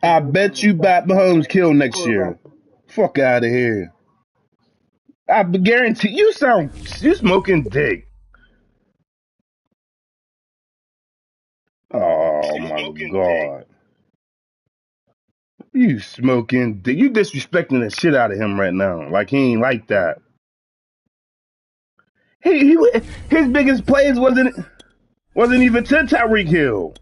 I bet you Pat Mahomes kill next year. Fuck out of here. I guarantee you smoking dick. Oh my god. You smoking dick. You disrespecting the shit out of him right now. Like he ain't like that. His biggest plays wasn't even to Tyreek Hill.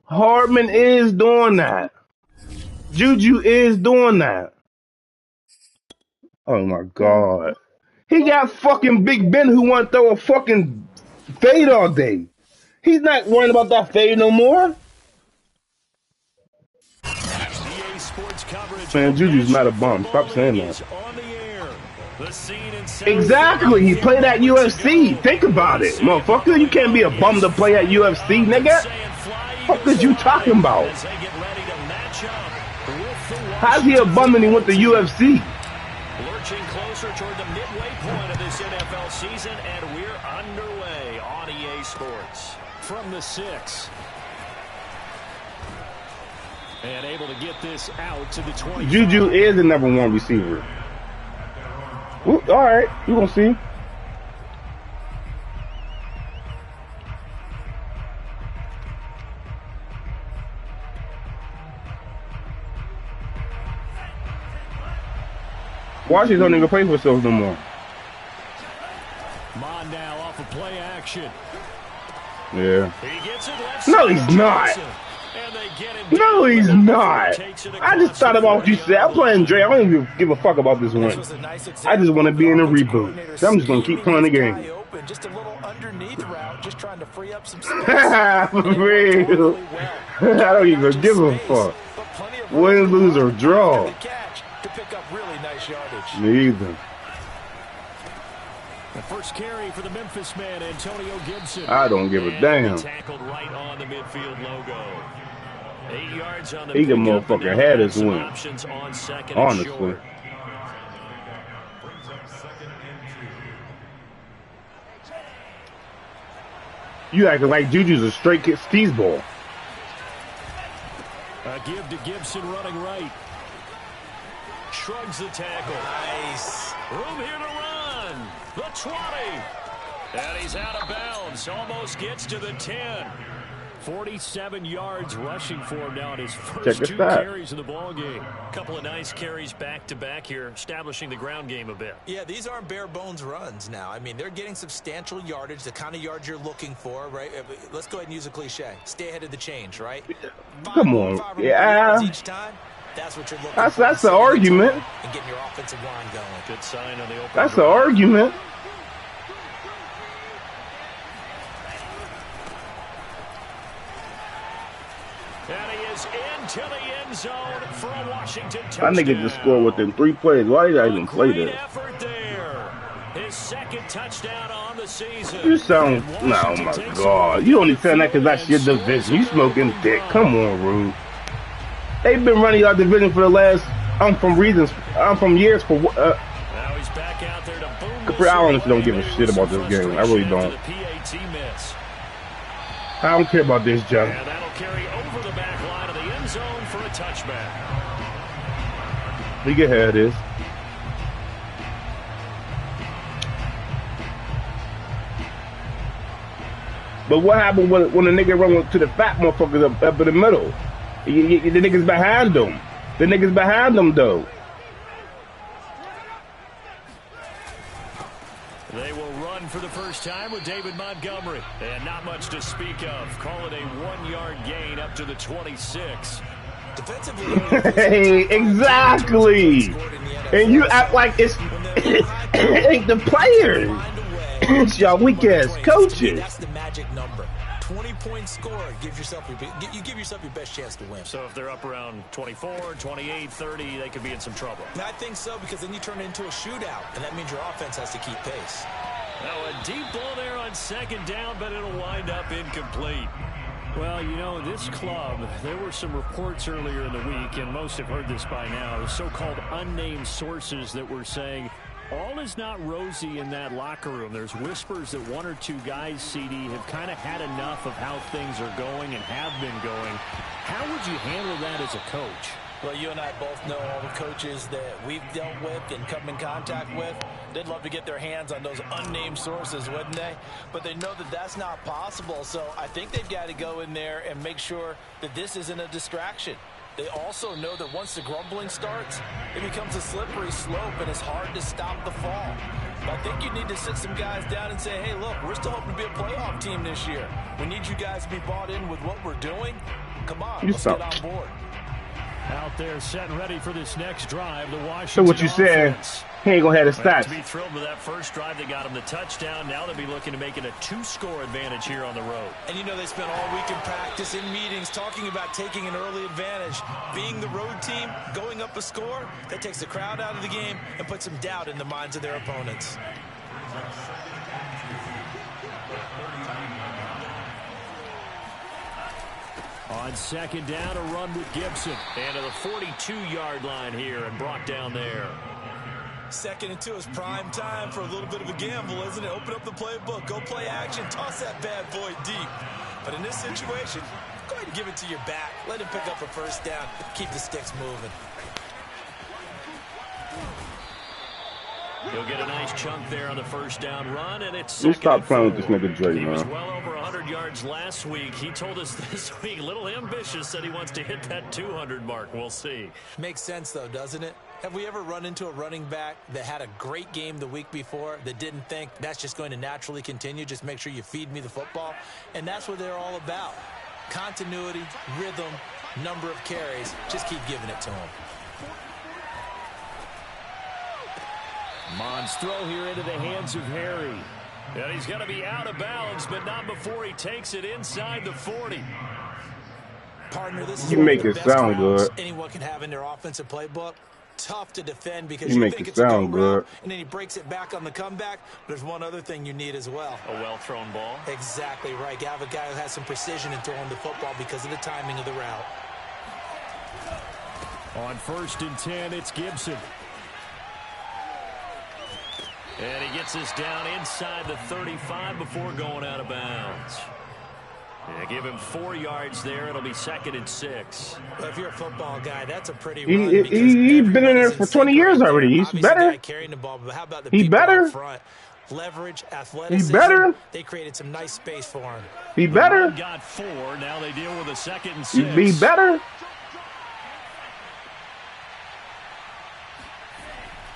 Hardman is doing that. Juju is doing that. Oh my god. He got fucking Big Ben who want to throw a fucking fade all day. He's not worrying about that fade no more. Man, Juju's not a bum. Stop saying that. Exactly. He played at UFC. Think about it, motherfucker. You can't be a bum to play at UFC, nigga. What is you talking about? How's he a bum and he went to UFC? Lurching closer toward the midway point of this NFL season, and we're underway on EA Sports. From the 6. And able to get this out to the 20. Juju is the number 1 receiver. Ooh, all right, you gonna see. Washington don't even play for themselves no more. Mon now off of play action. Yeah. He gets it left No, he's not. No, he's not. I just thought about what you said. I'm playing Dre. I don't even give a fuck about this one. I just want to be in a reboot. So I'm just going to keep playing the game. Just a little underneath route, just trying to free up some space. For real. I don't even give a fuck. Win, lose, or draw. Me either. The first carry for the Memphis man, Antonio Gibson. I don't give a damn. Tackled right on the midfield logo. 8 yards on the he the motherfucker had his win. Honestly. You acting like Juju's a straight skis ball. A give to Gibson running right. Shrugs the tackle. Nice. Room here to run. The 20. And he's out of bounds. Almost gets to the 10. 47 yards rushing for him now in his first 2 carries of the ball game. A couple of nice carries back-to-back here, establishing the ground game a bit. Yeah, these aren't bare-bones runs now. I mean, they're getting substantial yardage, the kind of yards you're looking for, right? Let's go ahead and use a cliche. Stay ahead of the change, right? Come on. Yeah. Each time. That's what you're looking for. That's the argument. And getting your offensive line going. Good sign on the open. That's the argument. And he is into the end zone for a Washington touchdown. That nigga just scored within 3 plays. Why did I even play this? Effort there. His second touchdown on the season. You sound, no, my God. You only saying that because that's your division. You smoking dick. Come on, Rude. They've been running our division for the last, from years for, now he's back out there to boom. I honestly don't give a shit about this game. I really don't. I don't care about this, Joe. And that'll carry over the back line of the end zone for a touchback. We can have this. But what happened when the nigga run to the fat motherfuckers up in the middle? The niggas behind them. The niggas behind them, though. They will run for the first time with David Montgomery. And not much to speak of. Call it a 1-yard gain up to the 26. Hey, exactly. And you act like it ain't the players. It's y'all weak-ass coaches. That's the magic number. 20-point score. You give yourself your best chance to win. So if they're up around 24, 28, 30, they could be in some trouble. I think so, because then you turn it into a shootout, and that means your offense has to keep pace. Now a deep ball there on second down, but it'll wind up incomplete. Well, you know, this club, there were some reports earlier in the week, and most have heard this by now, so-called unnamed sources that were saying All is not rosy in that locker room. There's whispers that one or two guys, CD, have kind of had enough of how things are going and have been going. How would you handle that as a coach? Well, you and I both know all the coaches that we've dealt with and come in contact with. They'd love to get their hands on those unnamed sources, wouldn't they? But they know that that's not possible. So I think they've got to go in there and make sure that this isn't a distraction. They also know that once the grumbling starts, it becomes a slippery slope, and it's hard to stop the fall. But I think you need to sit some guys down and say, hey, look, we're still hoping to be a playoff team this year. We need you guys to be bought in with what we're doing. Come on, let's get on board. Out there set and ready for this next drive, the Washington So what you said, he ain't gonna have the stats. To be thrilled with that first drive, they got him the touchdown. Now they'll be looking to make it a 2-score advantage here on the road. And you know they spent all week in practice, in meetings, talking about taking an early advantage. Being the road team, going up a score, that takes the crowd out of the game and puts some doubt in the minds of their opponents. On second down, a run with Gibson. And to the 42-yard line here and brought down there. 2nd and 2 is prime time for a little bit of a gamble, isn't it? Open up the playbook, go play action, toss that bad boy deep. But in this situation, go ahead and give it to your back. Let him pick up a first down. Keep the sticks moving. He'll get a nice chunk there on the first down run, and it's You stop playing with this nigga Dre, He was man. well over 100 yards last week. He told us this week, a little ambitious, said he wants to hit that 200 mark. We'll see. Makes sense, though, doesn't it? Have we ever run into a running back that had a great game the week before that didn't think that's just going to naturally continue? Just make sure you feed me the football. And that's what they're all about. Continuity, rhythm, number of carries. Just keep giving it to them. Mond's throw here into the hands of Harry. And he's going to be out of bounds, but not before he takes it inside the 40. Partner, this is You make it sound good. Anyone can have in their offensive playbook. Tough to defend because You you make think it it's a sound go route, good. and then he breaks it back on the comeback. There's one other thing you need as well. A well-thrown ball. Exactly right. You have a guy who has some precision in throwing the football because of the timing of the route. On 1st and 10, it's Gibson. And he gets this down inside the 35 before going out of bounds. Yeah, give him 4 yards there. It'll be 2nd and 6. Well, if you're a football guy, that's a pretty He's run. been in there for 20 years already. He's better. Carrying the ball, but how about the He people better. up front? Leverage, athleticism. He better. They created some nice space for him. He better. Got 4. Now they deal with a 2nd and 6. He be better.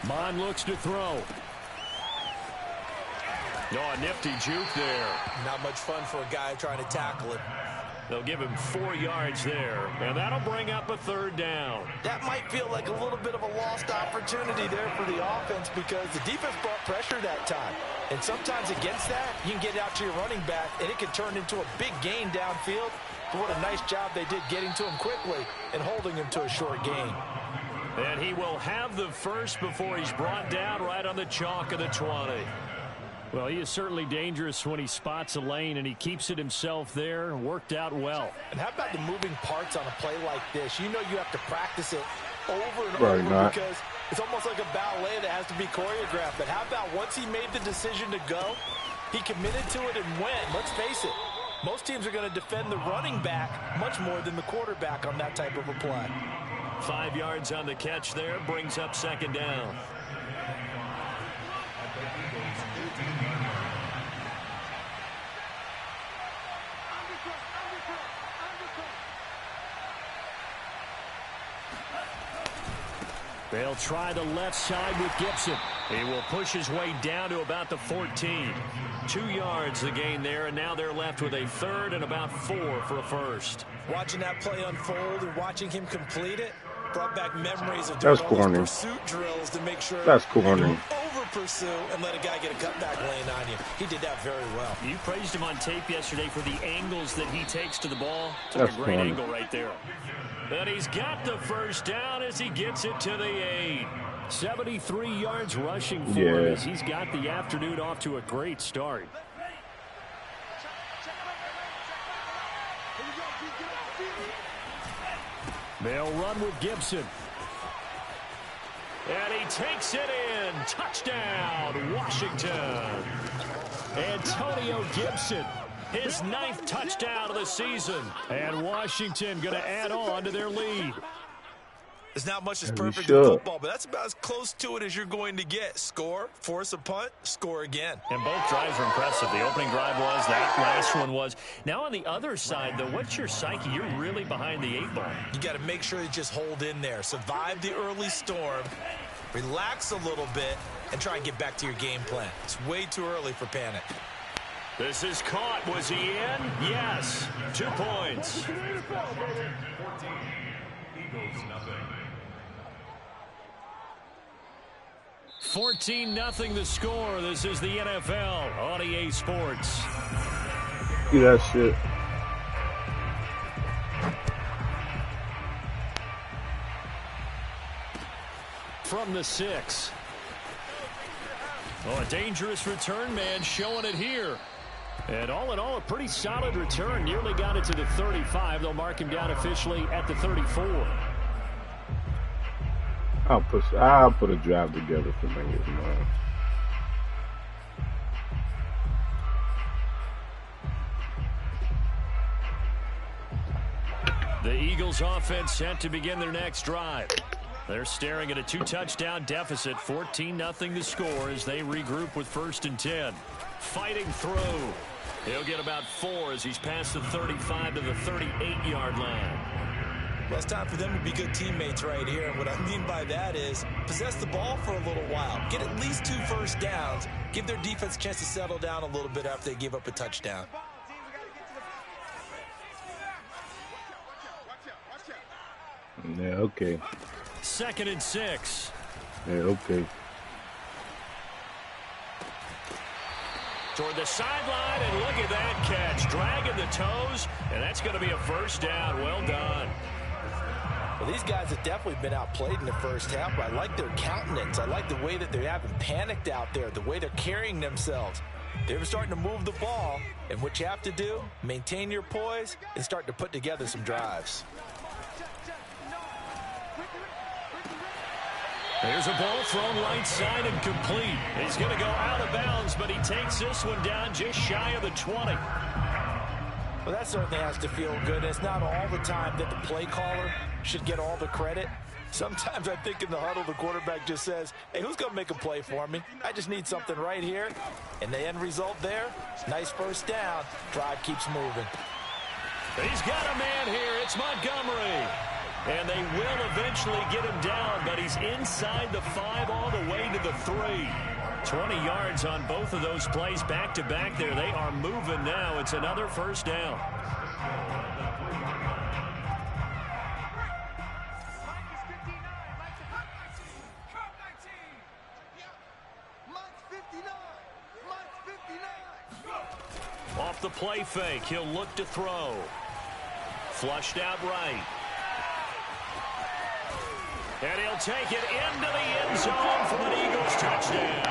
Mond looks to throw. Oh, a nifty juke there. Not much fun for a guy trying to tackle it. They'll give him 4 yards there, and that'll bring up a 3rd down. That might feel like a little bit of a lost opportunity there for the offense because the defense brought pressure that time. And sometimes against that, you can get out to your running back, and it can turn into a big gain downfield. But what a nice job they did getting to him quickly and holding him to a short gain. And he will have the first before he's brought down right on the chalk of the 20. Well, he is certainly dangerous when he spots a lane, and he keeps it himself there. Worked out well. And how about the moving parts on a play like this? You know you have to practice it over and Right, over not. because it's almost like a ballet that has to be choreographed. But how about once he made the decision to go, he committed to it and went. Let's face it, most teams are going to defend the running back much more than the quarterback on that type of a play. 5 yards on the catch there, brings up 2nd down. They'll try the left side with Gibson. He will push his way down to about the 14. 2 yards the gain there, and now they're left with a 3rd and about 4 for a first. Watching that play unfold and watching him complete it brought back memories of That's doing all corny. those pursuit drills to make sure That's corny. you don't over-pursue and let a guy get a cutback lane on you. He did that very well. You praised him on tape yesterday for the angles that he takes to the ball. Took That's a great corny. angle right there. And he's got the first down as he gets it to the 8. 73 yards rushing for him as he's got the afternoon off to a great start. They'll run with Gibson. And he takes it in. Touchdown, Washington. Antonio Gibson, his 9th touchdown of the season. And Washington going to add on to their lead. It's not much that's perfect in football, but that's about as close to it as you're going to get. Score, force a punt, score again. And both drives were impressive. The opening drive was, that last one was. Now on the other side, though, what's your psyche? You're really behind the 8 ball. You got to make sure you just hold in there. Survive the early storm, relax a little bit, and try and get back to your game plan. It's way too early for panic. This is caught. Was he in? Yes. 2 points. 14-0 the score. This is the NFL on EA Sports. See that shit. From the 6. Oh, a dangerous return man showing it here. And all in all, a pretty solid return. Nearly got it to the 35. They'll mark him down officially at the 34. I'll put a drive together for me. The Eagles offense set to begin their next drive. They're staring at a 2-touchdown deficit. 14-0 the score as they regroup with 1st and 10. Fighting through. He'll get about 4 as he's past the 35 to the 38-yard line. Well, it's time for them to be good teammates right here. And what I mean by that is possess the ball for a little while. Get at least 2 first downs. Give their defense a chance to settle down a little bit after they give up a touchdown. Yeah, okay. 2nd and 6. Yeah, okay. Toward the sideline, and look at that catch. Dragging the toes, and that's going to be a 1st down. Well done. Well, these guys have definitely been outplayed in the first half, but I like their countenance. I like the way that they haven't panicked out there, the way they're carrying themselves. They're starting to move the ball, and what you have to do, maintain your poise and start to put together some drives. There's a ball thrown right side and complete. He's going to go out of bounds, but he takes this one down just shy of the 20. Well, that certainly has to feel good. It's not all the time that the play caller should get all the credit. Sometimes I think in the huddle, the quarterback just says, hey, who's going to make a play for me? I just need something right here. And the end result there, nice 1st down. Drive keeps moving. He's got a man here. It's Montgomery. And they will eventually get him down, but he's inside the 5 all the way to the 3. 20 yards on both of those plays back-to-back there. They are moving now. It's another 1st down. Off the play fake, he'll look to throw. Flushed out right. And he'll take it into the end zone for an Eagles touchdown.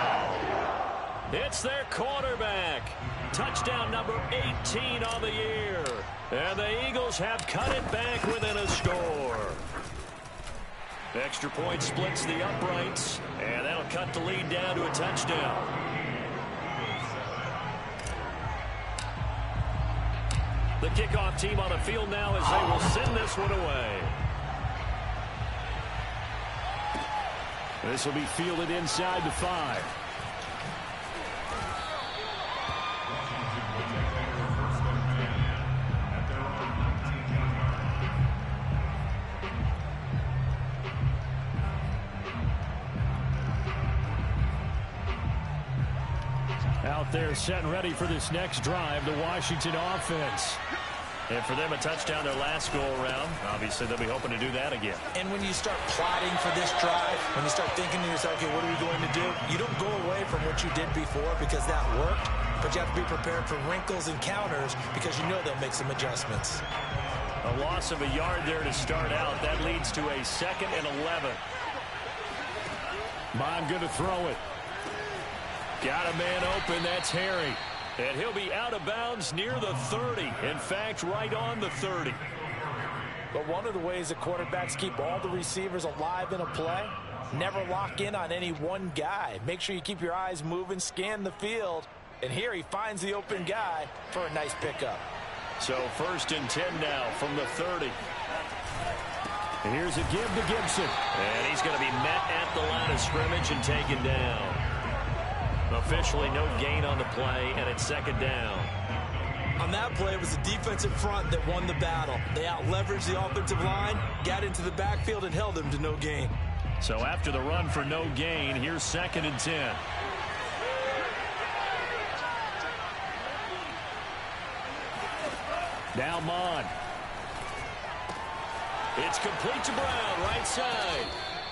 It's their quarterback. Touchdown number 18 on the year. And the Eagles have cut it back within a score. Extra point splits the uprights, and that'll cut the lead down to a touchdown. The kickoff team on the field now as they will send this one away. This will be fielded inside the 5. Out there set and ready for this next drive, the Washington offense. And for them, a touchdown their last go-around. Obviously, they'll be hoping to do that again. And when you start plotting for this drive, when you start thinking to yourself, okay, what are we going to do? You don't go away from what you did before because that worked, but you have to be prepared for wrinkles and counters because you know they'll make some adjustments. A loss of a yard there to start out. That leads to a 2nd and 11. Bond going to throw it. Got a man open. That's Harry. And he'll be out of bounds near the 30. In fact, right on the 30. But one of the ways that quarterbacks keep all the receivers alive in a play, never lock in on any one guy. Make sure you keep your eyes moving, scan the field. And here he finds the open guy for a nice pickup. So 1st and 10 now from the 30. And here's a give to Gibson. And he's going to be met at the line of scrimmage and taken down. Officially no gain on the play, and it's 2nd down. On that play, it was the defensive front that won the battle. They out-leveraged the offensive line, got into the backfield, and held him to no gain. So after the run for no gain, here's 2nd and 10. Now Mon. It's complete to Brown, right side.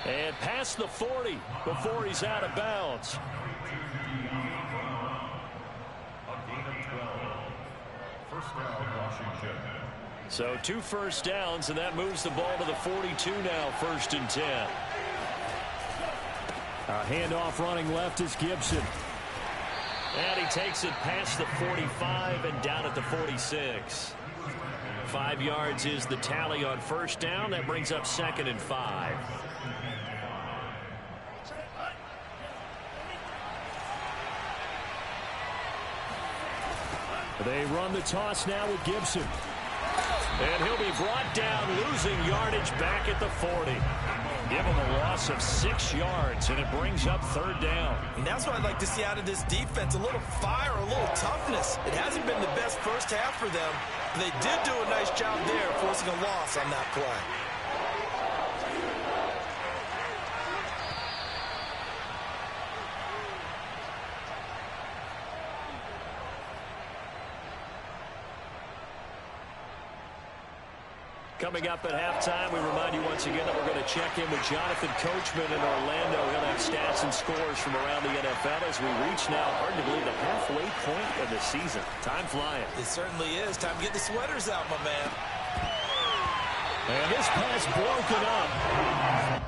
And past the 40 before he's out of bounds. So 2 first downs, and that moves the ball to the 42 now, 1st and 10. A handoff running left is Gibson. And he takes it past the 45 and down at the 46. 5 yards is the tally on 1st down. That brings up 2nd and 5. They run the toss now with Gibson. And he'll be brought down, losing yardage back at the 40. Give him a loss of 6 yards, and it brings up 3rd down. And that's what I'd like to see out of this defense, a little fire, a little toughness. It hasn't been the best first half for them, but they did do a nice job there, forcing a loss on that play. Coming up at halftime, we remind you once again that we're going to check in with Jonathan Coachman in Orlando. He'll have stats and scores from around the NFL as we reach now, hard to believe, the halfway point of the season. Time flying. It certainly is. Time to get the sweaters out, my man. And this pass broken up.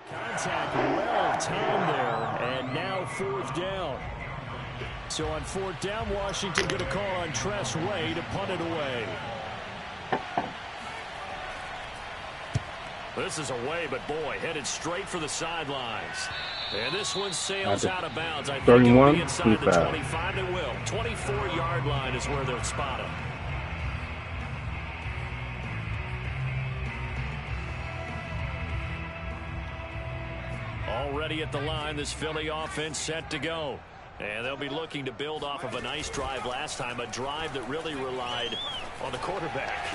Contact well timed there, and now 4th down. So on 4th down, Washington going to call on Tress Way to punt it away. This is away, but boy, headed straight for the sidelines. And this one sails out of bounds. I think it'll be inside the 25. It will. 24-yard line is where they'll spot him. Already at the line, this Philly offense set to go. And they'll be looking to build off of a nice drive last time, a drive that really relied on the quarterback.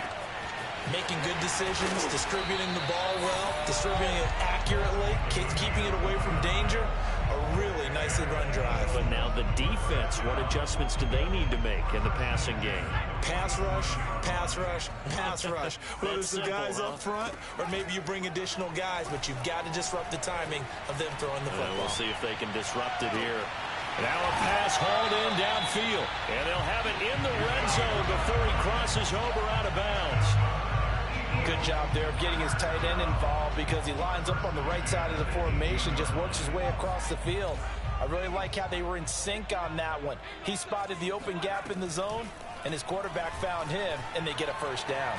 Making good decisions, distributing the ball well, distributing it accurately, keeping it away from danger. A really nicely run drive. But now the defense, what adjustments do they need to make in the passing game? Pass rush, pass rush, pass rush. Whether it's the guys up front or maybe you bring additional guys, but you've got to disrupt the timing of them throwing the football. We'll see if they can disrupt it here. Now a pass hauled in downfield. And they'll have it in the red zone before he crosses over out of bounds. Good job there of getting his tight end involved because he lines up on the right side of the formation, just works his way across the field. I really like how they were in sync on that one. He spotted the open gap in the zone, and his quarterback found him, and they get a 1st down.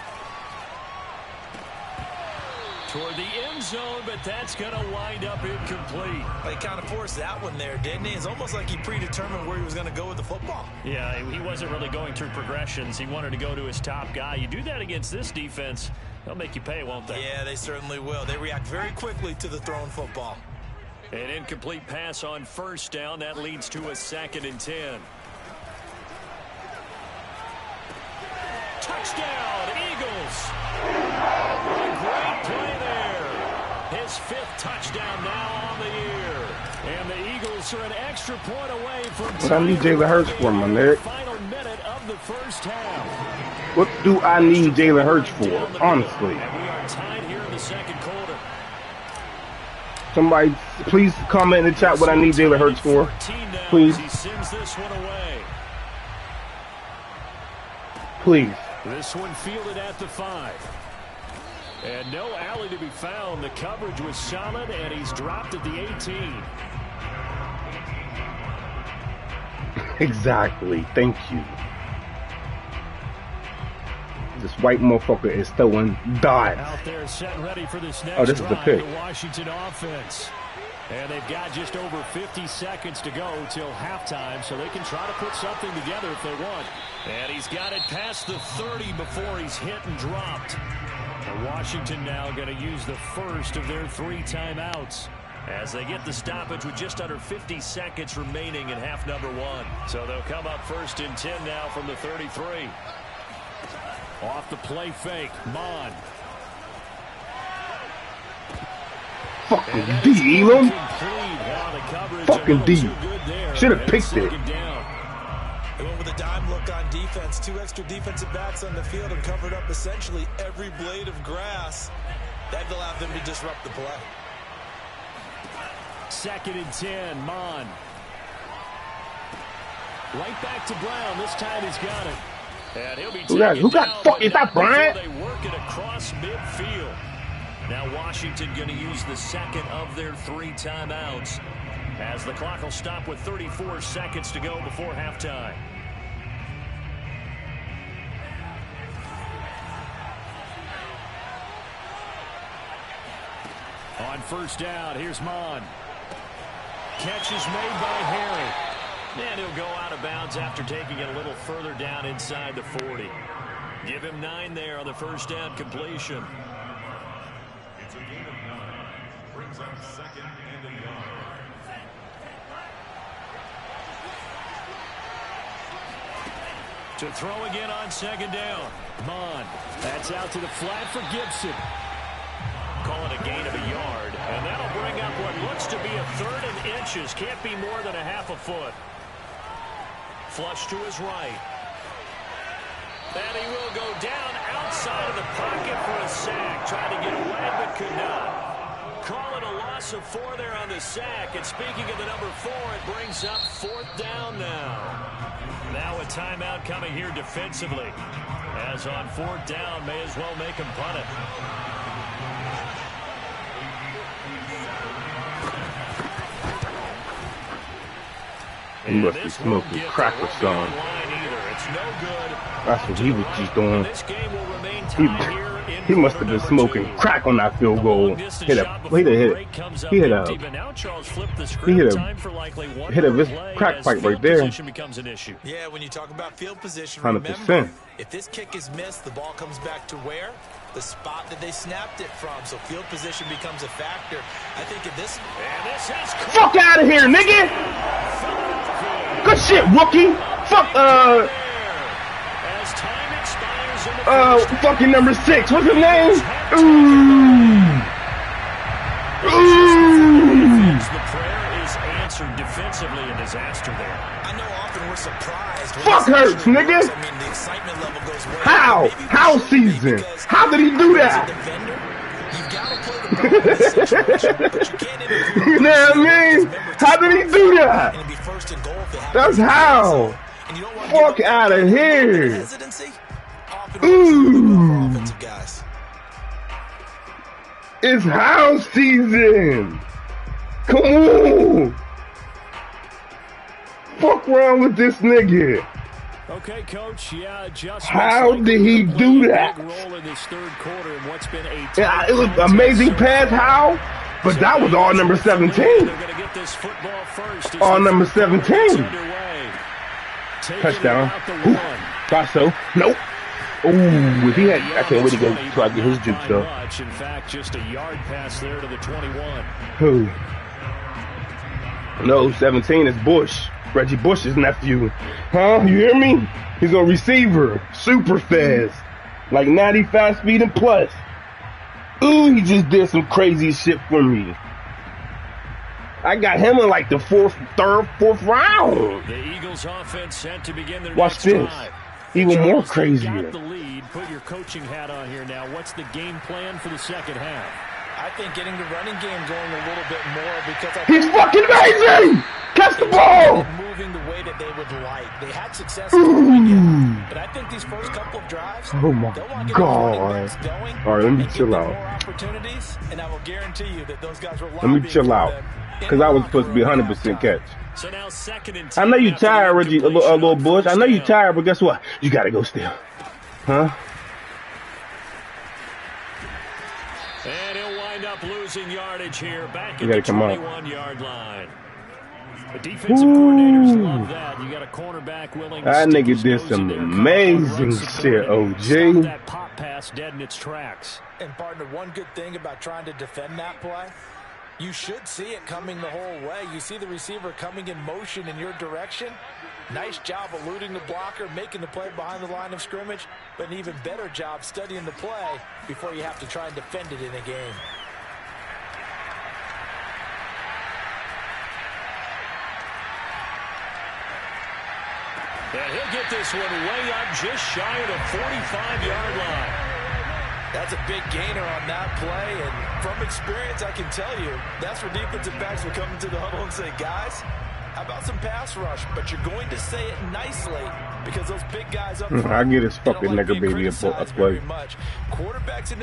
Toward the end zone, but that's going to wind up incomplete. He kind of forced that one there, didn't he? It's almost like he predetermined where he was going to go with the football. Yeah, he wasn't really going through progressions. He wanted to go to his top guy. You do that against this defense, they'll make you pay, won't they? Yeah, they certainly will. They react very quickly to the thrown football. An incomplete pass on 1st down. That leads to a 2nd and 10. Touchdown, Eagles! A great play there. His 5th touchdown now on the year. And the Eagles are an extra point away from what I need Jalen Hurts for, my nigga. Final minute of the 1st half. What do I need Jalen Hurts for, honestly? And we are tied here in the 2nd quarter. Somebody, please comment in the chat what I need Jalen Hurts for. Please. He sends this one away. Please. This one fielded at the 5. And no alley to be found. The coverage was solid, and he's dropped at the 18. Exactly. Thank you. This white motherfucker is throwing dives. Out there set ready for this next this is the pick. The Washington offense. And they've got just over 50 seconds to go till halftime, so they can try to put something together if they want. And he's got it past the 30 before he's hit and dropped. And Washington now going to use the first of their 3 timeouts as they get the stoppage with just under 50 seconds remaining in half number 1. So they'll come up first and 10 now from the 33. Off the play fake, Mon. Fucking D, Elam. Fucking D. Should have picked it. They went with a dime look on defense. 2 extra defensive backs on the field and covered up essentially every blade of grass. That allowed them to disrupt the play. 2nd and 10, Mon. Right back to Brown. This time he's got it. And he'll be who got fuck? Is that Bryant? They work it across midfield. Now Washington going to use the second of their 3 timeouts as the clock will stop with 34 seconds to go before halftime. On first down, here's Mon. Catch is made by Harry. And he'll go out of bounds after taking it a little further down inside the 40. Give him 9 there on the first down completion. It's a gain of 9. Brings up 2nd and a yard. To throw again on 2nd down. Mon. That's out to the flat for Gibson. Call it a gain of a yard. And that'll bring up what looks to be a 3rd and inches. Can't be more than a half a foot. Flush to his right. And he will go down outside of the pocket for a sack. Tried to get away, but could not. Call it a loss of 4 there on the sack. And speaking of the number 4, it brings up 4th down now. Now a timeout coming here defensively. As on 4th down, may as well make him punt it. He must be smoking crack or something. That's what he was just doing. He must have been smoking crack on that field goal. Hit a crack pipe right there. Yeah, when you talk about field position, 100%. If this kick is missed, the ball comes back to where? The spot that they snapped it from. So field position becomes a factor. I think if this... Fuck out of here, nigga! Good shit, rookie! Fuck, fucking number 6. What's his name? The prayer is answered defensively, a disaster there. I know often we're surprised. Fuck hurts, nigga! I mean, the excitement level goes way How? How season? How did he do that? You know what I mean? How did he do that? That's how. Fuck out of here. Ooh. It's house season. Come on. Fuck wrong with this nigga. Okay, Coach. Yeah, how did he do that? Yeah, it was amazing pass. How? But that was all number 17. All number 17. Touchdown. Thought so. Nope. Ooh, if he had, I can't wait to go try to get his juke though. In fact, just a yard pass there to the 21. Who? No, 17 is Bush. Reggie Bush's nephew. Huh? You hear me? He's a receiver. Super fast. Like 90 fast speed and plus. Ooh, he just did some crazy shit for me. I got him in like the fourth round. The Eagles offense set to begin their Watch this. Drive. Even more crazier. Got the lead. Put your coaching hat on here now. What's the game plan for the second half? I think getting the running game going a little bit more because he's fucking amazing. Catch the ball. moving the way that they would like. They had success throwing it, but I think these first couple of drives, oh my God. All right, let me chill out. And I will guarantee you that those guys were let me chill out, because I was supposed to be 100% catch. So now 2nd and 10. I know you tired, Reggie, a little Bush. I know you tired, but guess what? You got to go still. Huh? And he'll wind up losing yardage here back at the 21-yard line. The defensive coordinators love that. You got a cornerback willing to that nigga did some amazing shit, OG. That pop pass dead in its tracks. And partner, one good thing about trying to defend that play, you should see it coming the whole way. You see the receiver coming in motion in your direction. Nice job eluding the blocker, making the play behind the line of scrimmage, but an even better job studying the play before you have to try and defend it in a game. And he'll get this one way up just shy of the 45-yard line. That's a big gainer on that play, and from experience, I can tell you, that's where defensive backs will come into the huddle and say, guys, how about some pass rush? But you're going to say it nicely because those big guys up front, I get this fucking nigger baby a play.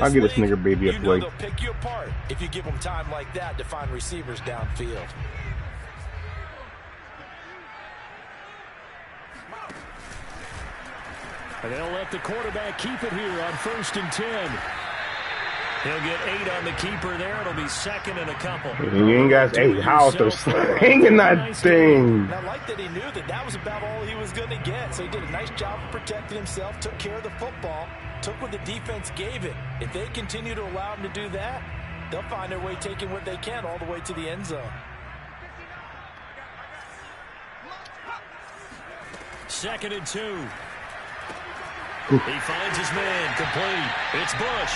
I get this nigger baby a play. They'll pick you apart if you give them time like that to find receivers downfield. And they'll let the quarterback keep it here on 1st and 10. He'll get 8 on the keeper there. It'll be 2nd and a couple. You ain't got 8. How they're slinging that thing. I like that he knew that was about all he was going to get. So he did a nice job of protecting himself, took care of the football, took what the defense gave it. If they continue to allow him to do that, they'll find their way taking what they can all the way to the end zone. 2nd and 2. He finds his man, complete. It's Bush.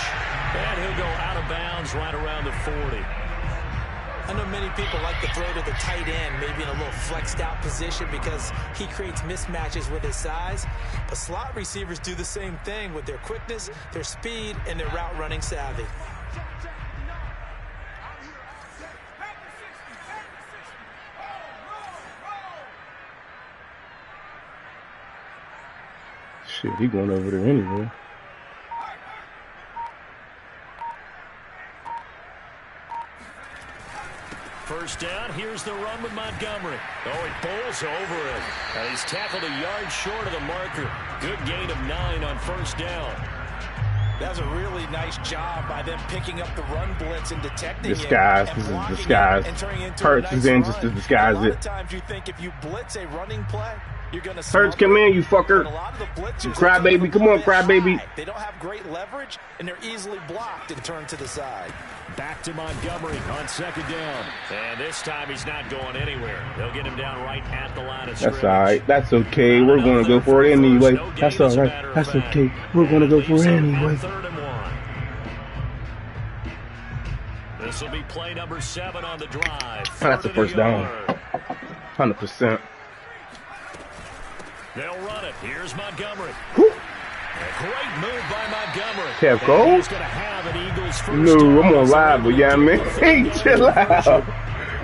And he'll go out of bounds right around the 40. I know many people like to throw to the tight end, maybe in a little flexed out position because he creates mismatches with his size. But slot receivers do the same thing with their quickness, their speed, and their route running savvy. Shit, he going over there anyway. First down, here's the run with Montgomery. Oh, it bowls over him. And he's tackled a yard short of the marker. Good gain of 9 on 1st down. That was a really nice job by them picking up the run blitz and detecting disguise. This is disguise. Hurts is in just to disguise it. A lot of times you think if you blitz a running play, you're going to Hurts, come in, you fucker. You crybaby. Come on, crybaby. They don't have great leverage, and they're easily blocked and turned to the side. Back to Montgomery on 2nd down. And this time he's not going anywhere. They'll get him down right at the line of scrimmage. That's all right. That's okay. We're going to go for it anyway. That's all right. That's okay. We're going to go for it anyway. 3rd and 1. This will be play number 7 on the drive. That's the first down. 100%. They'll run it. Here's Montgomery. Whew. A great move by Montgomery. Kev Cole? He's going to have an Eagles first No, I'm on live, but yeah, man. Hey, chill out.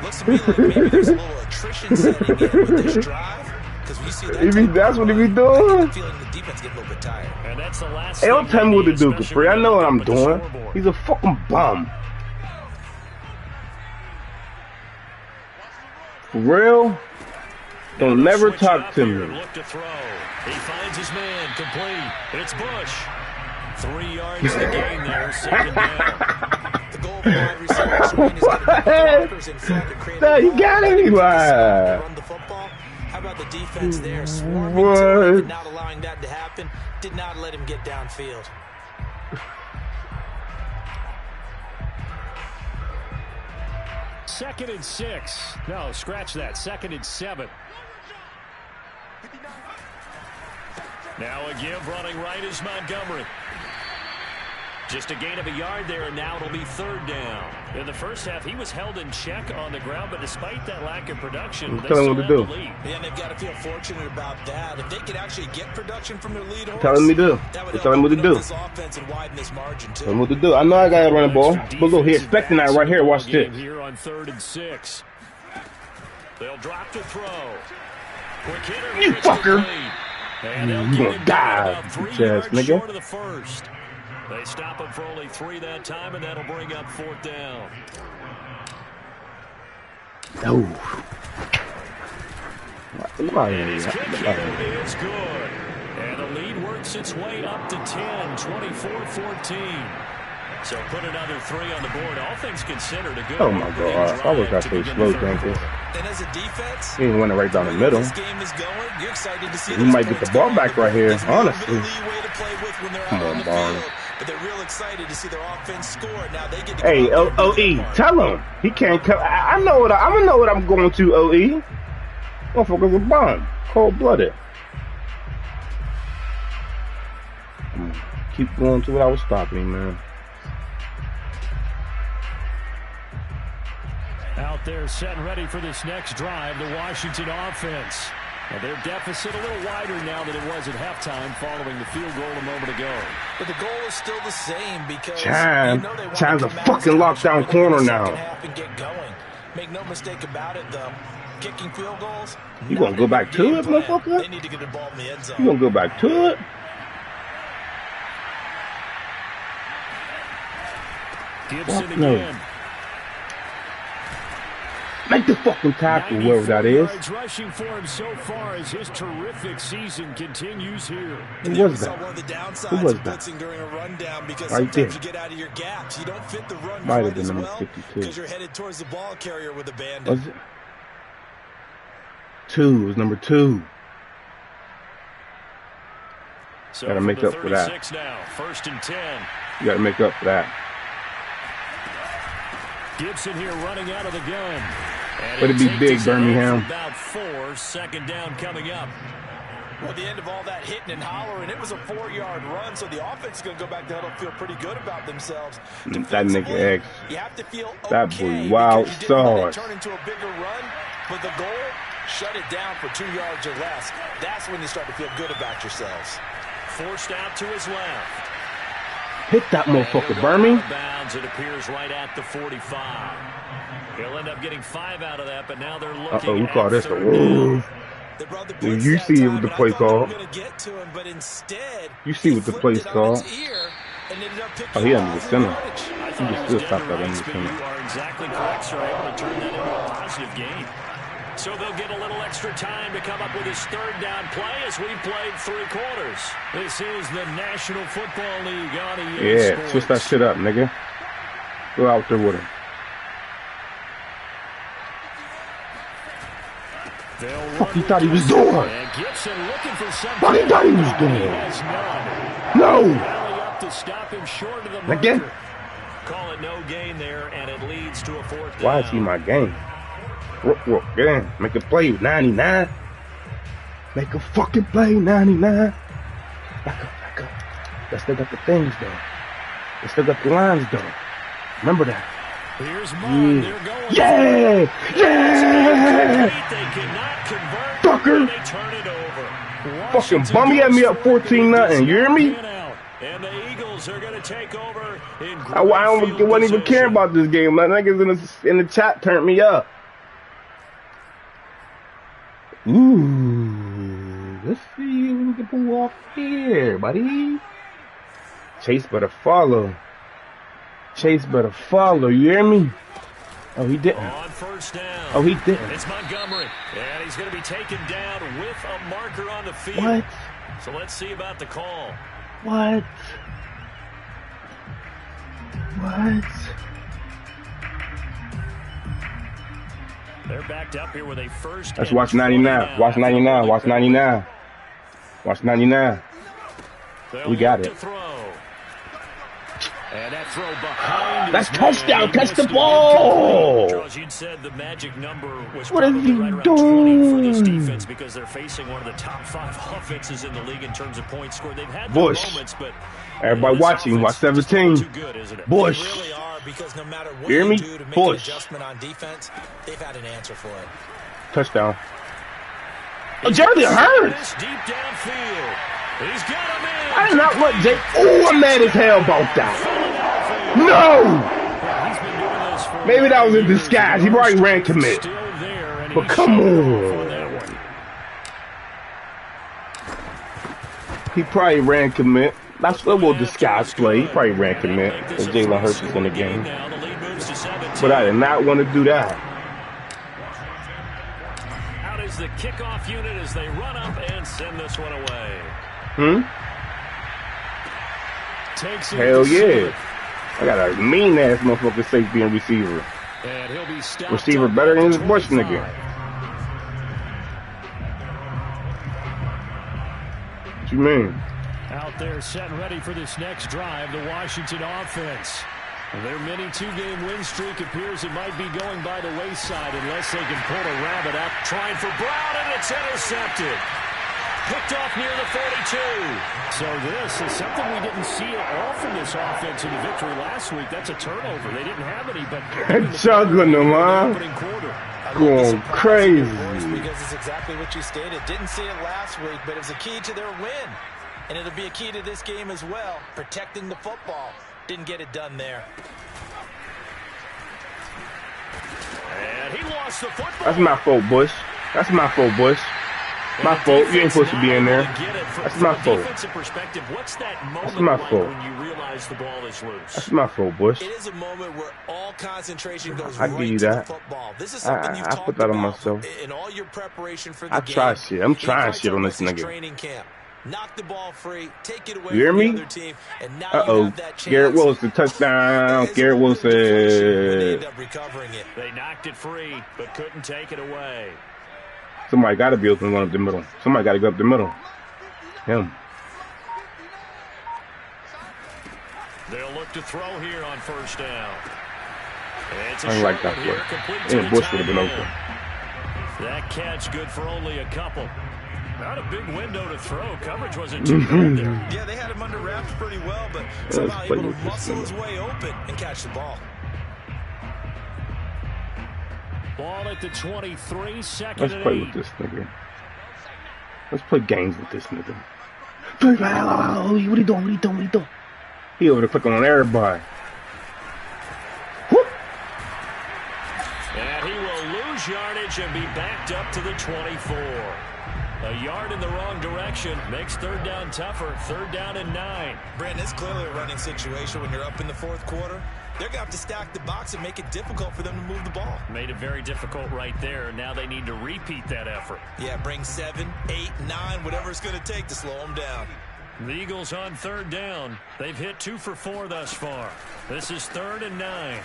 Looks to me like maybe there's a little attrition setting in with this drive. Because we see that that's what he be doing. Feeling the defense getting a little bit tired. And that's the last. Hey, don't tell me what to do, Capri. I know what I'm doing. He's a fucking bum. For real? Don't never talk to me. Look to throw. He finds his man, complete. It's Bush. 3 yards to gain there. 2nd down. The goal of the wide receiver screen is to get the blockers in front to create No, you got anywhere. run the football. How about the defense there? Swarming to him, not allowing that to happen. Did not let him get downfield. Second and 6. No, scratch that. 2nd and 7. Now a give running right is Montgomery. Just a gain of a yard there, and now it'll be 3rd down. In the first half, he was held in check on the ground, but despite that lack of production, they still have the lead. Yeah, and they've got to feel fortunate about that. If they could actually get production from their lead horse, telling me to. They're telling me what to do. This offense and widen this margin too. Tell me what to do. I know I got to run the ball. But look, he's expecting that right here. Watch this. Here on 3rd and 6. They'll drop to throw. You fucker. And You gonna die, bitch ass nigga. short of the first. They stop him for only 3 that time, and that'll bring up 4th down. Oh. His kick here is good. And the lead works its way up to 10, 24-14. So put another 3 on the board. All things considered, a good. Oh my God! I was got so slow, Jenkins. And as a defense, He didn't want it right down the middle. this game is going, you're excited to see He might get the ball back right here, honestly. Come on, Barnes. But they're real excited to see their offense score. Now they get to Hey, OE, tell him he can't come. I know what I'm going to. OE, motherfuckers a bomb, cold blooded. Keep going to what I was stopping, man. Out there set and ready for this next drive, the Washington offense. Now their deficit a little wider now than it was at halftime following the field goal a moment ago. But the goal is still the same because Chan's a fucking lockdown corner now. And get going. Make no mistake about it, though. Kicking field goals. You gonna go back to it, motherfucker? They need to get the ball in the end zone. You gonna go back to it? Gibson No. again. Make the fucking tackle, whoever that is. Rushing for him so far as his terrific season continues here. Who was that? One of the downsides Who was of that? blitzing during a rundown because Right sometimes there. you get out of your gaps. You don't fit the run Might have quite been as number well 52. because you're headed towards the ball carrier with a bandit. Was it? 2. It was number 2. So Gotta make up for that. 36 now, 1st and 10. You gotta make up for that. Gibson here running out of the gun. Let it be big, Birmingham. About 4, 2nd down coming up. Well, the end of all that hitting and hollering, it was a 4-yard run, so the offense is going to go back to huddle, feel pretty good about themselves. That nigga X. You have to feel That okay boy wild because you didn't let it sauce. turn into a bigger run, but the goal, shut it down for 2 yards or less. That's when you start to feel good about yourselves. Forced out to his left. Hit that motherfucker, Birmingham. Bounds, it appears right at the 45. He'll end up getting 5 out of that, but now they're looking Uh-oh, we call this a third woo. down. You see what the play called. You see what the play's called. Oh, he under the center. I You thought can it was still dead stop to that under rights, the but center. you are exactly correct, sir. Able to turn that into a positive gain. So they'll get a little extra time to come up with his 3rd down play as we played 3 quarters. This is the National Football League on EA Yeah, Sports. switch that shit up, nigga. Go out there with him. Fuck he thought he was doing? What he thought he was doing? No! Again? Call it no gain there, and it leads to a 4th down. Why is he my game? Again, make a play with 99. Make a fucking play, 99. Back up. They still got the things though. They still got the lines though. Remember that. Here's Munn. They're going. Yeah! They cannot convert. Fucker! They turn it over. Fucking bum, he had me up 14-0. You hear me? And the Eagles are going to take over in I wasn't even caring about this game. My niggas in the chat turned me up. Ooh, let's see what we can pull off here, buddy. Chase better follow. You hear me? Oh, he didn't. On 1st down. Oh, he didn't. It's Montgomery. And he's going to be taken down with a marker on the field. What? So let's see about the call. What? They're backed up here with a 1st. Let's watch 99. Watch 99. We got it. And that throw behind. That's touchdown. Catch the ball. Charles, you'd said the magic number was What is probably he right around 20 for this doing? defense because they're facing one of the top 5 offenses in the league in terms of points scored. They've had Bush. moments, but Everybody watching. Watch 17. too good, isn't it? Bush. They really are because no matter what Hear you me? do to make Bush. an adjustment on defense, they've had an answer for it. Touchdown. Oh, Jerry hurts. Deep downfield. He's got him in. I did not want Jay. Oh, I'm mad as hell about that. No! Maybe that was in disguise. He probably ran commit. But come on. He probably ran commit. That's a little disguise play. He probably ran commit. And Jalen Hurts is in the game. But I did not want to do that. Out is the kickoff unit as they run up and send this one away. Hell yeah. I got a mean-ass motherfucking safety and receiver. And he'll be stopped. Receiver better than this Bush nigga. What you mean? Out there set and ready for this next drive, the Washington offense. Their mini two-game win streak appears it might be going by the wayside unless they can pull a rabbit out. Trying for Brown, and it's intercepted. Picked off near the 42. So this is something we didn't see at all from this offense in the victory last week. That's a turnover. They didn't have any, but chugging them, huh? Going crazy. Because it's exactly what you stated. Didn't see it last week, but it was a key to their win. And it'll be a key to this game as well. Protecting the football. Didn't get it done there. And he lost the football. That's my fault, Bush. That's my fault, Bush. My fault. You ain't supposed to be in there. That's my fault. What's that moment That's my fault. when you realize the ball is loose? That's my fault, Bush. It is a moment where all concentration goes I right give you to that. the football. This is something you've I talked put that on about myself. in all your preparation for the I game. try shit. I'm trying shit on this He nigga. training camp. Knock the ball free, take it away You hear from me? the other team, and now you have that chance. Garrett Wilson, touchdown. Garrett Wilson. They end up recovering it. They knocked it free, but couldn't take it away. Somebody got to be open one up the middle. Somebody got to go up the middle. Him. They'll look to throw here on first down. It's a I don't like that play. And Bush would have been open. That catch good for only a couple. Not a big window to throw. Coverage wasn't too bad there. Yeah, they had him under wraps pretty well, but somehow able to muscle his way open and catch the ball. Ball at the 23, second Let's and play 8. with this nigga. Let's play games with this nigga. What are you doing? What are you doing? What are you doing? He over there clicking on everybody. Whoop. And he will lose yardage and be backed up to the 24. A yard in the wrong direction makes third down tougher. Third down and 9. Brandon, it's clearly a running situation when you're up in the fourth quarter. They're going to have to stack the box and make it difficult for them to move the ball. Made it very difficult right there. Now they need to repeat that effort. Yeah, bring 7, 8, 9, whatever it's going to take to slow them down. The Eagles on third down. They've hit 2 for 4 thus far. This is third and 9.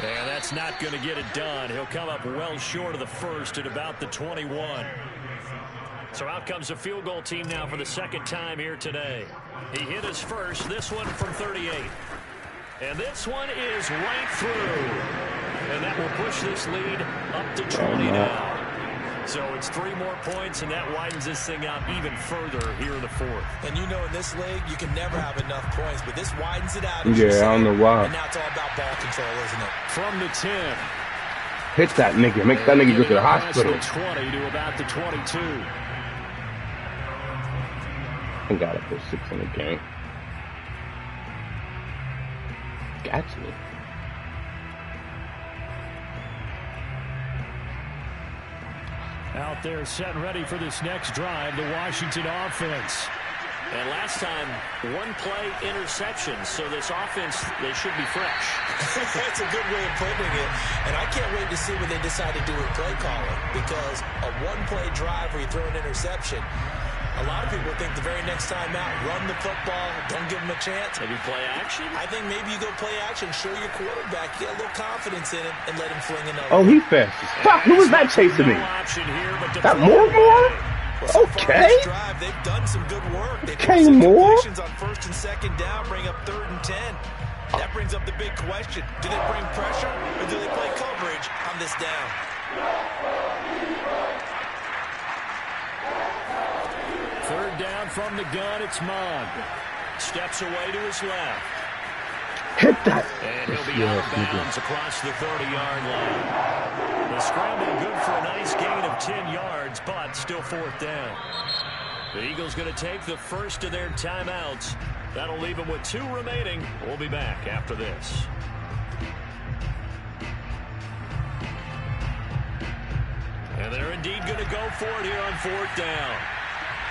And that's not going to get it done. He'll come up well short of the first at about the 21. So out comes the field goal team now for the second time here today. He hit his first, this one from 38. And this one is right through. And that will push this lead up to 20 now. So it's 3 more points, and that widens this thing out even further here in the fourth. And you know in this league, you can never have enough points, but this widens it out. Yeah, I don't know why. And now it's all about ball control, isn't it? From the 10. Hit that nigga. Make that nigga go to the hospital. The 20 to about the 22. I gotta put 6 in the game. Got you. Out there set and ready for this next drive, the Washington offense. And last time, 1 play interception, so this offense, they should be fresh. That's a good way of putting it. And I can't wait to see what they decide to do with play calling, because a 1-play drive where you throw an interception, a lot of people think the very next time out, run the football, don't give them a chance. Maybe play action? I think maybe you go play action, show your quarterback, get a little confidence in him, and let him fling another. Oh, he fast as fuck. Who was that chasing me? That more? So okay. Drive, they've done some good work. They okay, more. On first and second down, bring up 3rd and 10. That brings up the big question: do they bring pressure or do they play coverage on this down? Third down from the gun. It's Mond. Steps away to his left. Hit that. And he'll be out of bounds across the 30-yard line. The scramble good for a nice gain of 10 yards, but still 4th down. The Eagles going to take the first of their timeouts. That'll leave them with 2 remaining. We'll be back after this. And they're indeed going to go for it here on 4th down.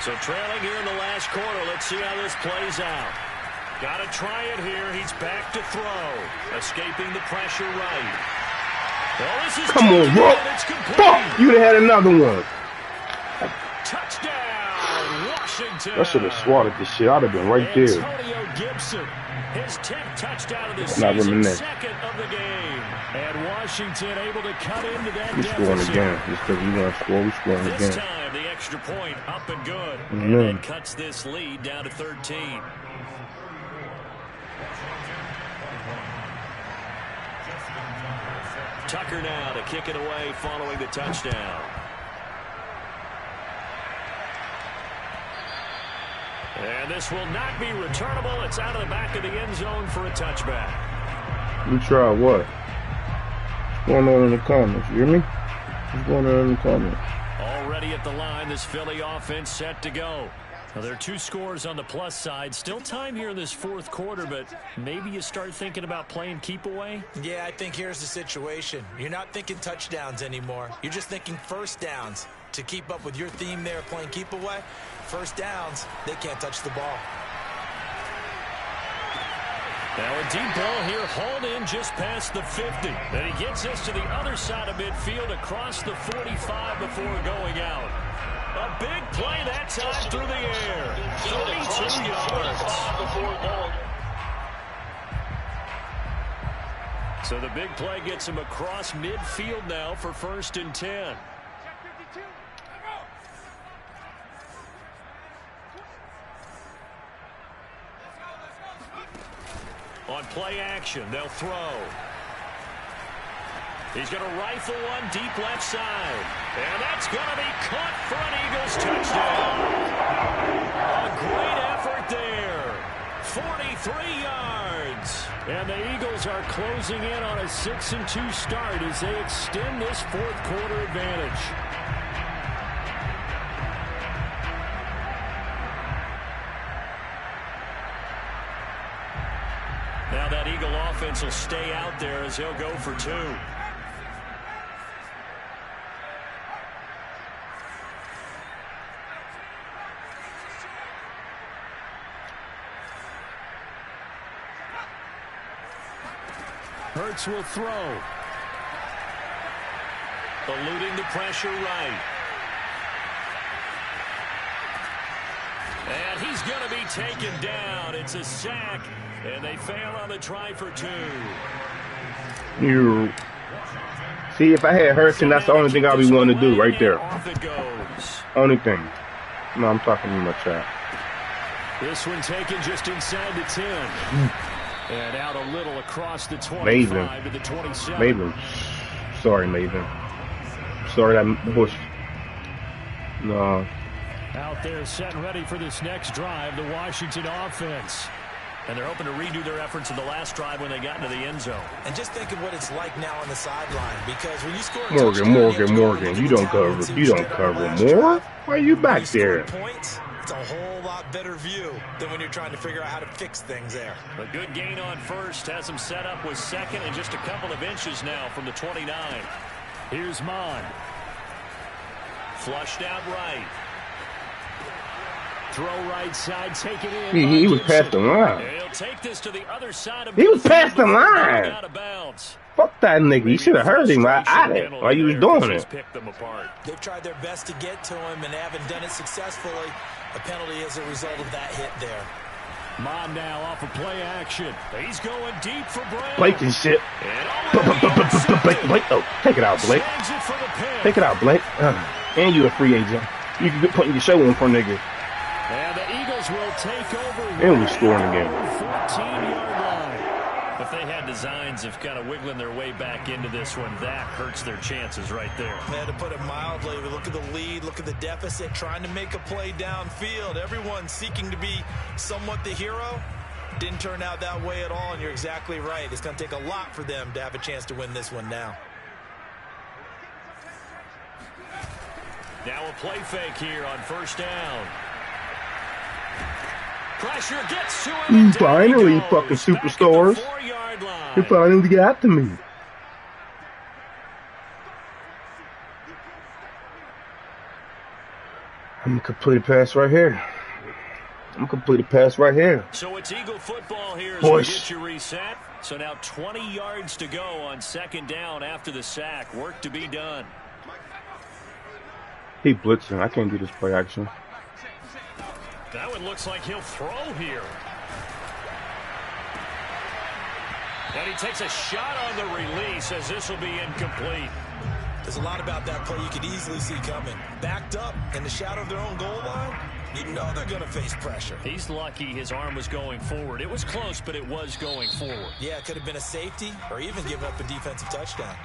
So trailing here in the last quarter. Let's see how this plays out. Got to try it here. He's back to throw. Escaping the pressure right. Well, this is come on, bro. Fuck, you'd have had another one. Touchdown, Washington. I should have swatted this shit. I'd have been right there. Antonio Gibson, his 10th touchdown of the season, second of the game. And Washington able to cut into that deficit. We're scoring again. Just because we want to score, we're scoring again. This time, the extra point up and good. And that cuts this lead down to 13. Tucker now to kick it away following the touchdown. And this will not be returnable. It's out of the back of the end zone for a touchback. We try what? What's going on in the comments? You hear me? What's going on in the comments? Already at the line, this Philly offense set to go. Now, there are 2 scores on the plus side. Still time here in this fourth quarter, but maybe you start thinking about playing keep away? Yeah, I think here's the situation. You're not thinking touchdowns anymore. You're just thinking first downs. To keep up with your theme there playing keep away, first downs, they can't touch the ball. Now a deep ball here, hauled in just past the 50. Then he gets this to the other side of midfield across the 45 before going out. A big play that time through the air. 32 yards. So the big play gets him across midfield now for 1st and 10. On play action, they'll throw. He's going to rifle one deep left side. And that's going to be caught for an Eagles touchdown. A great effort there. 43 yards. And the Eagles are closing in on a 6-2 start as they extend this fourth quarter advantage. Now that Eagle offense will stay out there as he'll go for 2. Hurts will throw. Eluding the pressure right. And he's going to be taken down. It's a sack. And they fail on the try for 2. You see, if I had Hurts, and that's the only thing I'll be wanting to do right there. Off it goes. Only thing. No, I'm talking to my chat. This one taken just inside the 10. And out a little across the 25 Maven. to the 27. Maven. Sorry, Maven. Sorry, that Bush. No. Out there set and ready for this next drive, the Washington offense. And they're hoping to redo their efforts in the last drive when they got into the end zone. And just think of what it's like now on the sideline, because when you score a Morgan, you don't cover more. Why are you back there? Points, it's a whole lot better view than when you're trying to figure out how to fix things there. A good gain on first has him set up with second and just a couple of inches now from the 29. Here's Mon. Flushed out right. Throw right side, take it in. He was past the line. He'll take this to the other side of he was past the line. Out of bounds. Fuck that nigga. You should have heard him at it while you was doing it. They've tried their best to get to him and haven't done it successfully. A penalty as a result of that hit there. Mon now off of play action. He's going deep for Brown. Blake and shit. Blake. Oh, take it out, Blake. Take it out, Blake. And you a free agent. You can put your show on for nigga. And the Eagles will take over. And we're scoring again. 14-yard line. If they had designs of kind of wiggling their way back into this one, that hurts their chances right there. Man, to put it mildly, look at the lead, look at the deficit, trying to make a play downfield. Everyone seeking to be somewhat the hero. Didn't turn out that way at all, and you're exactly right. It's going to take a lot for them to have a chance to win this one now. Now a play fake here on first down. Pressure gets to him. Finally, fucking superstars. You finally got to me. I'm gonna complete a pass right here. So it's Eagle football here as we get you reset. So now 20 yards to go on second down after the sack. Work to be done. He blitzing. I can't do this play action. That one looks like he'll throw here. And he takes a shot on the release as this will be incomplete. There's a lot about that play you could easily see coming. Backed up in the shadow of their own goal line, you know they're going to face pressure. He's lucky his arm was going forward. It was close, but it was going forward. Yeah, it could have been a safety or even give up a defensive touchdown.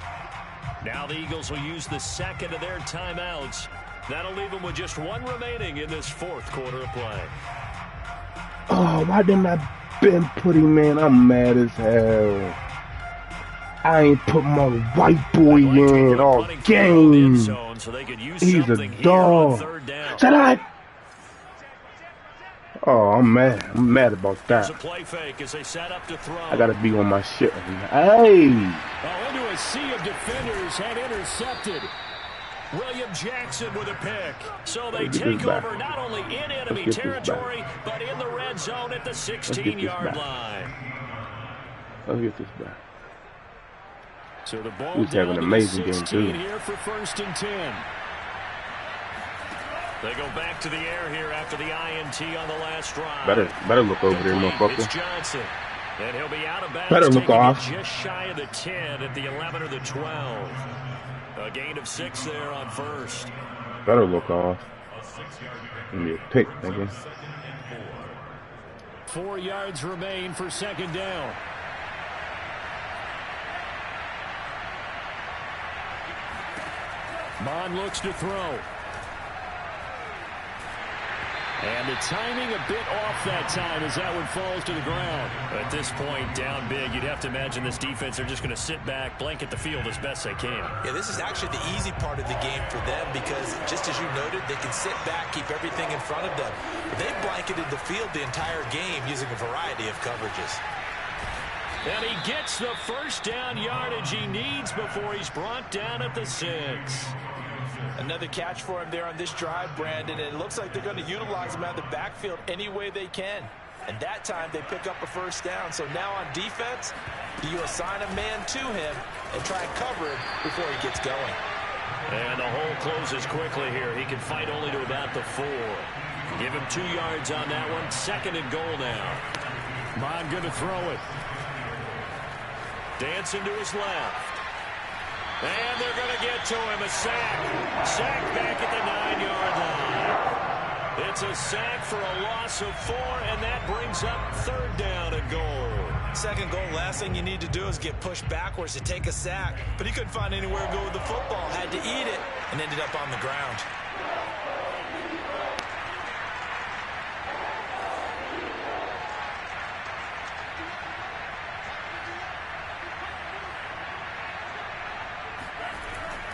Now the Eagles will use the second of their timeouts. That'll leave them with just one remaining in this fourth quarter of play. Oh, why didn't I been putting, man? I'm mad as hell. I ain't put my white boy in all game. He's a dog. Shut up. Oh, I'm mad. I'm mad about that. I gotta be on my shit. Hey. Into a sea of defenders and intercepted. William Jackson with a pick. So they take over not only in enemy territory, but in the red zone at the 16-yard line. Let's get this back. So the ball He's having an amazing game too. Here for 1st and 10. They go back to the air here after the INT on the last drive. Better look over there, motherfucker. It's Johnson. And he'll be out of bounds. Better look off. Just shy of the 10 at the 11 or the 12. A gain of 6 there on first. Better look off. Give me a pick, nigga. 4 yards remain for second down. Mon looks to throw. And the timing a bit off that time as that one falls to the ground. At this point, down big, you'd have to imagine this defense are just going to sit back, blanket the field as best they can. Yeah, this is actually the easy part of the game for them because, just as you noted, they can sit back, keep everything in front of them. They've blanketed the field the entire game using a variety of coverages. And he gets the first down yardage he needs before he's brought down at the 6. Another catch for him there on this drive, Brandon, and it looks like they're going to utilize him out of the backfield any way they can. And that time they pick up a first down. So now on defense, you assign a man to him and try and cover him before he gets going. And the hole closes quickly here. He can fight only to about the 4. Give him 2 yards on that one. 2nd and goal now. Mon going to throw it. Dancing to his left. And they're going to get to him. A sack. Sack back at the 9-yard line. It's a sack for a loss of 4, and that brings up 3rd down and goal. Second goal, last thing you need to do is get pushed backwards to take a sack. But he couldn't find anywhere to go with the football. Had to eat it and ended up on the ground.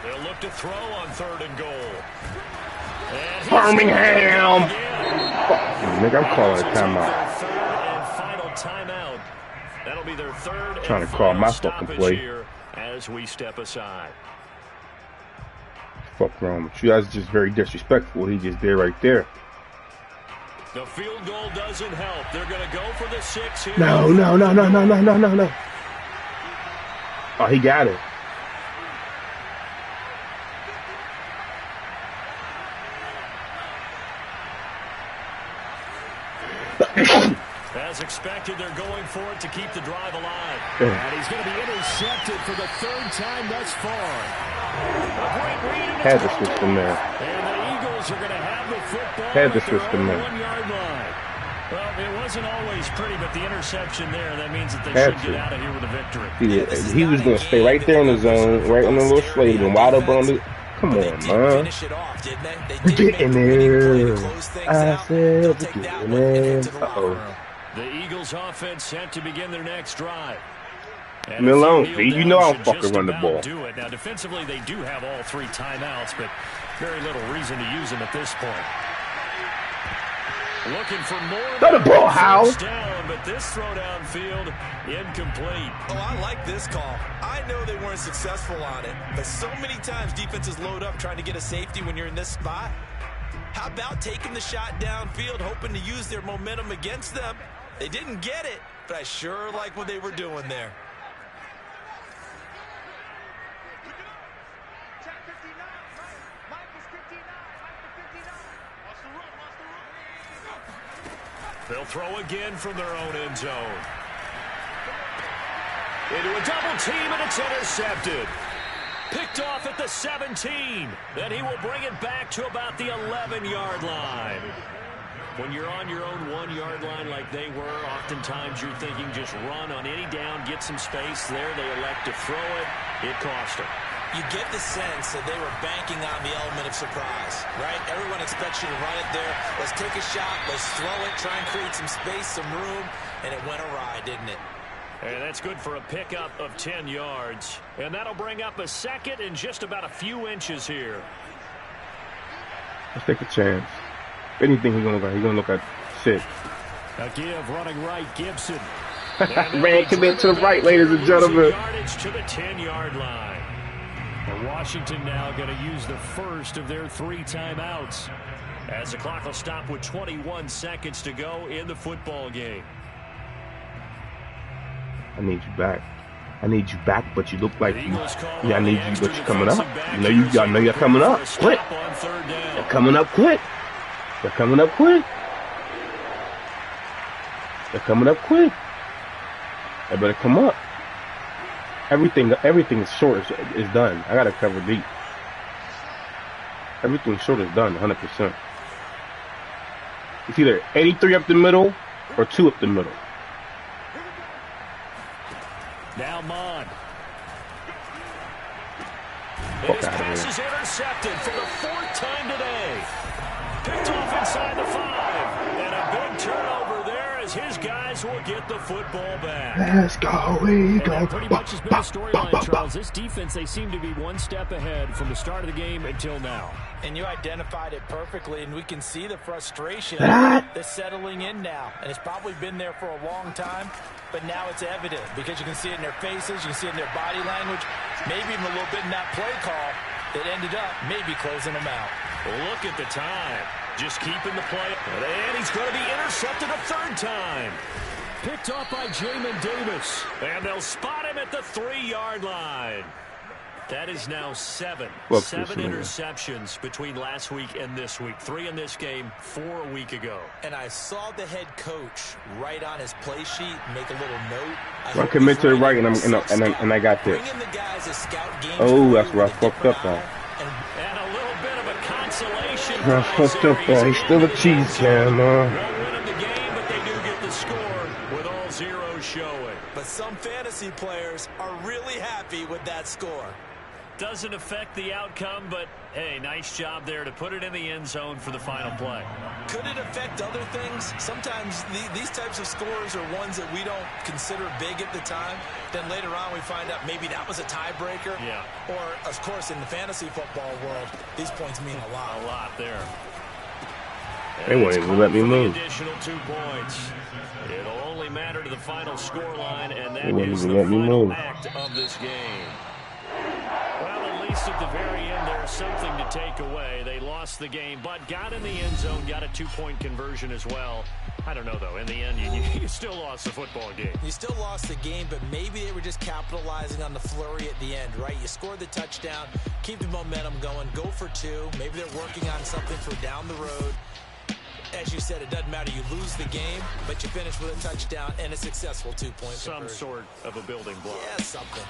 They'll look to throw on 3rd and goal. And Birmingham! Nigga, I'm calling a timeout. Third and final timeout. That'll be their 3rd Trying to call my fucking play here as we step aside. Fuck wrong with you? That's just very disrespectful what he just did right there. The field goal doesn't help. They're going to go for the 6 here. No. Oh, he got it. As expected, they're going for it to keep the drive alive. And he's going to be intercepted for the 3rd time thus far. Had the system there. And the Eagles are going to have the football Had the at their system own there. 1-yard line. Well, it wasn't always pretty, but the interception there, that means that they Had should get out of here with a victory. He was going to stay right there in the zone, right on the little slate, and wide up on the... Come on, man. We're getting there. I said we're getting there. Uh-oh. The Eagles offense set to begin their next drive. Leave me alone, see? You know I'll fucking run the ball. Do it. Now, defensively, they do have all 3 timeouts, but very little reason to use them at this point. Looking for more. Let the ball, Hal. Down, but this throw downfield incomplete. Oh, I like this call. I know they weren't successful on it, but so many times defenses load up trying to get a safety when you're in this spot. How about taking the shot downfield, hoping to use their momentum against them? They didn't get it, but I sure like what they were doing there. They'll throw again from their own end zone. Into a double team, and it's intercepted. Picked off at the 17. Then he will bring it back to about the 11-yard line. When you're on your own 1-yard line like they were, oftentimes you're thinking just run on any down, get some space. There they elect to throw it. It cost them. You get the sense that they were banking on the element of surprise, right? Everyone expects you to run it there. Let's take a shot. Let's throw it. Try and create some space, some room. And it went awry, didn't it? And that's good for a pickup of 10 yards. And that'll bring up a second and just about a few inches here. Let's take a chance. If anything, he's gonna look at 6. A give running right, Gibson. Man, commit to the right, ladies and gentlemen. Yardage to the 10-yard line. And Washington now going to use the first of their 3 timeouts, as the clock will stop with 21 seconds to go in the football game. I need you back. I need you back, but you look like you. Yeah, I need you, but you're coming up. I know you're coming up quick. You're coming up quick. They're coming up quick. They're coming up quick. They better come up. Everything is short is done. I gotta cover deep. Everything short is done, 100%. It's either 83 up the middle or 2 up the middle. Now Mon. And his pass is intercepted for the 4th time today. Picked off inside the 5. And a big turnover there as his guys will get the football back. Let's go, we go. Pretty much has been a storyline, Charles. This defense, they seem to be one step ahead from the start of the game until now. And you identified it perfectly, and we can see the frustration that's settling in now. And it's probably been there for a long time, but now it's evident because you can see it in their faces, you can see it in their body language, maybe even a little bit in that play call that ended up maybe closing them out. Look at the time. Just keeping the play. And he's going to be intercepted a 3rd time. Picked off by Jamin Davis. And they'll spot him at the 3-yard line. That is now 7. 7 interceptions between last week and this week. 3 in this game, 4 a week ago. And I saw the head coach write on his play sheet, make a little note. I commit to the right, and I got this. Oh, that's where I fucked up on. And a little bit of a consolation. I fucked up on. He's still a cheese can, man. Won't win him the game, but they do get the score with all zeros showing. But some fantasy players are really happy with that score. Doesn't affect the outcome, but hey, nice job there to put it in the end zone for the final play. Could it affect other things? Sometimes these types of scores are ones that we don't consider big at the time. Then later on we find out maybe that was a tiebreaker. Yeah. Or, of course, in the fantasy football world, these points mean a lot. A lot there. They won't even let me move. Additional 2 points. It'll only matter to the final scoreline, and that won't is even the let me final move. act of this game. Well, at least at the very end, there's something to take away. They lost the game, but got in the end zone, got a 2-point conversion as well. I don't know, though. In the end, you still lost the football game. You still lost the game, but maybe they were just capitalizing on the flurry at the end, right? You scored the touchdown, keep the momentum going, go for 2. Maybe they're working on something for down the road. As you said, it doesn't matter. You lose the game, but you finish with a touchdown and a successful 2-point Some conversion. sort of a building block. Yeah, something.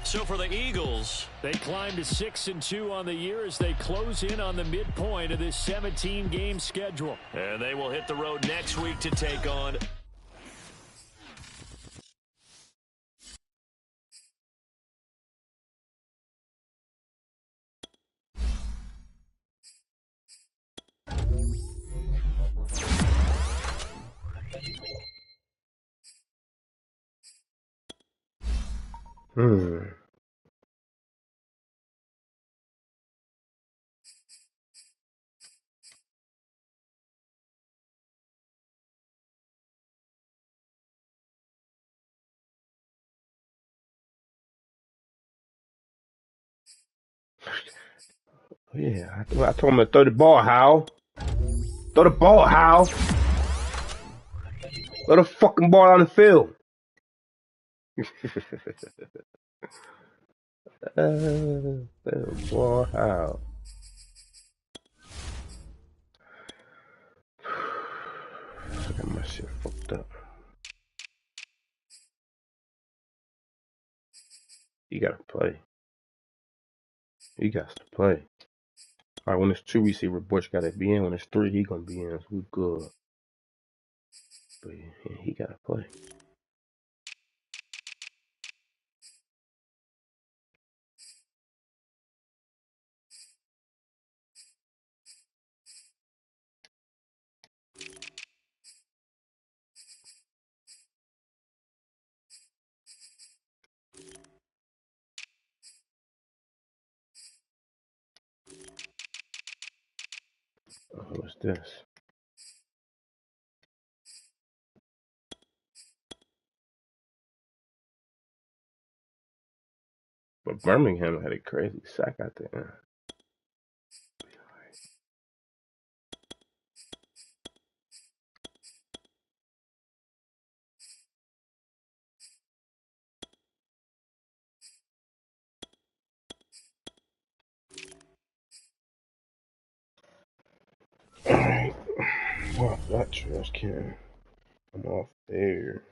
So for the Eagles, they climb to 6-2 on the year as they close in on the midpoint of this 17-game schedule. And they will hit the road next week to take on Yeah, I told him to throw the ball, Hal. Throw the ball, Hal. Throw the fucking ball on the field. Throw the ball, Hal. I got my shit fucked up. He gotta play. He got to play. Alright, when it's 2 receiver, Bush gotta be in. When it's 3, he gonna be in. So we good. But yeah, he gotta play. What's this? But Birmingham had a crazy sack out there. Alright. I'm off that trash can. I'm off there.